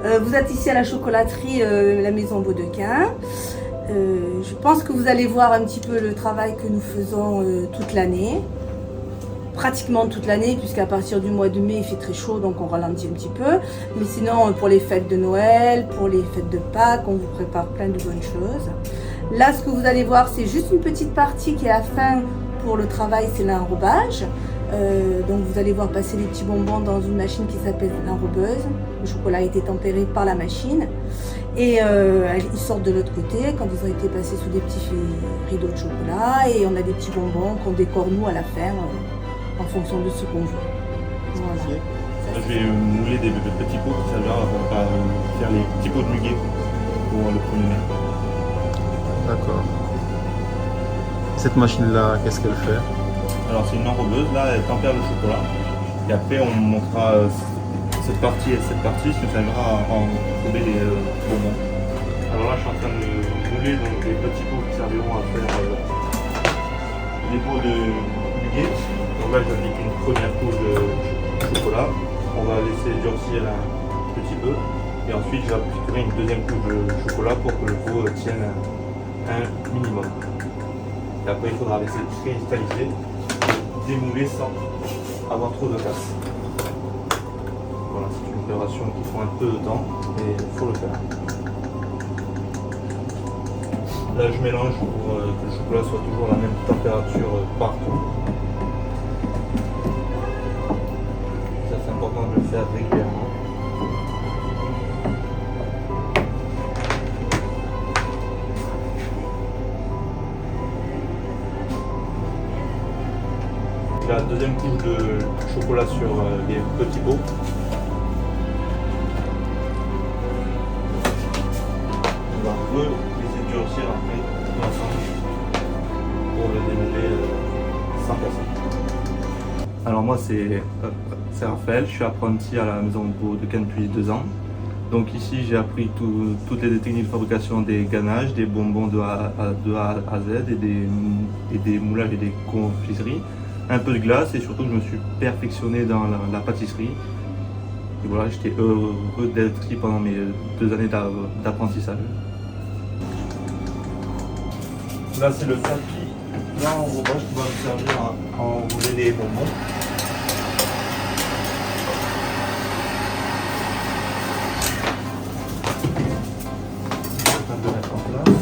Vous êtes ici à la chocolaterie La Maison Baudequin. Je pense que vous allez voir un petit peu le travail que nous faisons toute l'année. Pratiquement toute l'année, puisqu'à partir du mois de mai, il fait très chaud, donc on ralentit un petit peu. Mais sinon, pour les fêtes de Noël, pour les fêtes de Pâques, on vous prépare plein de bonnes choses. Là, ce que vous allez voir, c'est juste une petite partie qui est à fin pour le travail, c'est l'enrobage. Donc vous allez voir passer les petits bonbons dans une machine qui s'appelle l'enrobeuse. Le chocolat a été tempéré par la machine. Et ils sortent de l'autre côté quand ils ont été passés sous des petits rideaux de chocolat. Et on a des petits bonbons qu'on décore nous à la fin en fonction de ce qu'on veut. Voilà. Je vais mouler des petits pots qui serviront à faire les petits pots de muguet pour le 1er mai. D'accord. Cette machine-là, qu'est-ce qu'elle fait? Alors c'est une enrobeuse, là elle tempère le chocolat. Et après on montrera cette partie et cette partie, ce qui nous servira à enrober les bonbons. Alors là je suis en train de mouler donc, des petits pots qui serviront à faire les pots de muguet. Donc là j'applique une première couche de chocolat. On va laisser durcir un petit peu. Et ensuite je vais appliquer une deuxième couche de chocolat pour que le pot tienne un minimum. Et après il faudra laisser cristalliser, démouler sans avoir trop de casse. Voilà, c'est une opération qui prend un peu de temps, mais il faut le faire. Là je mélange pour que le chocolat soit toujours à la même température partout. Ça c'est important de le faire régulièrement. La deuxième couche de chocolat sur les petits pots. On va laisser durcir après tout ensemble pour le démêler sans casser. Alors moi c'est Raphaël, je suis apprenti à la Maison Baudequin depuis 2 ans. Donc ici j'ai appris toutes les techniques de fabrication des ganaches, des bonbons de A à Z et des moulages et des confiseries. Un peu de glace et surtout je me suis perfectionné dans la pâtisserie. Et voilà, j'étais heureux d'être ici pendant mes 2 années d'apprentissage. Là c'est le tapis d'enrobage qui va me servir à enrouler les bonbons. Je suis en train de le mettre en place.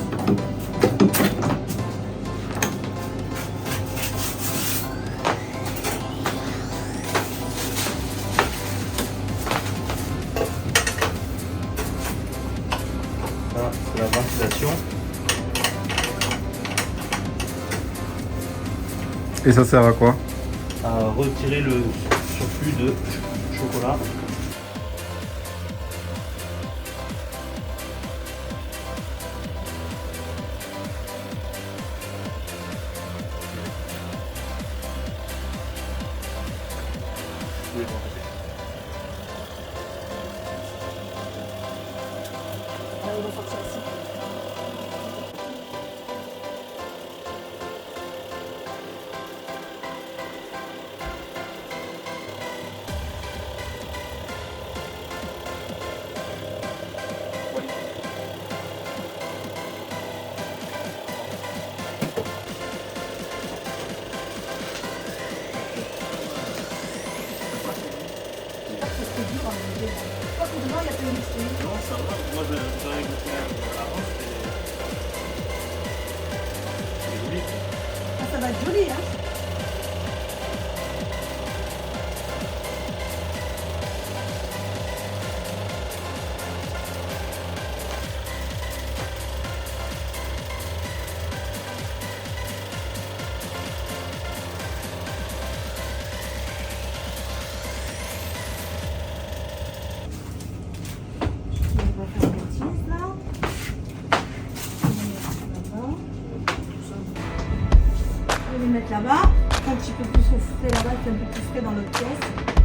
Là, c'est la ventilation. Et ça sert à quoi? À retirer le surplus de chocolat. On va sortir ici. C'est dur à manger. Je crois que dedans il y a plein de biscuits. Non, ça va. Moi, j'en ai goûté avant, c'était joli. Ah, ça va être joli, hein. Je vais les mettre là-bas, un petit peu plus au frais là-bas, c'est un peu plus frais dans l'autre pièce.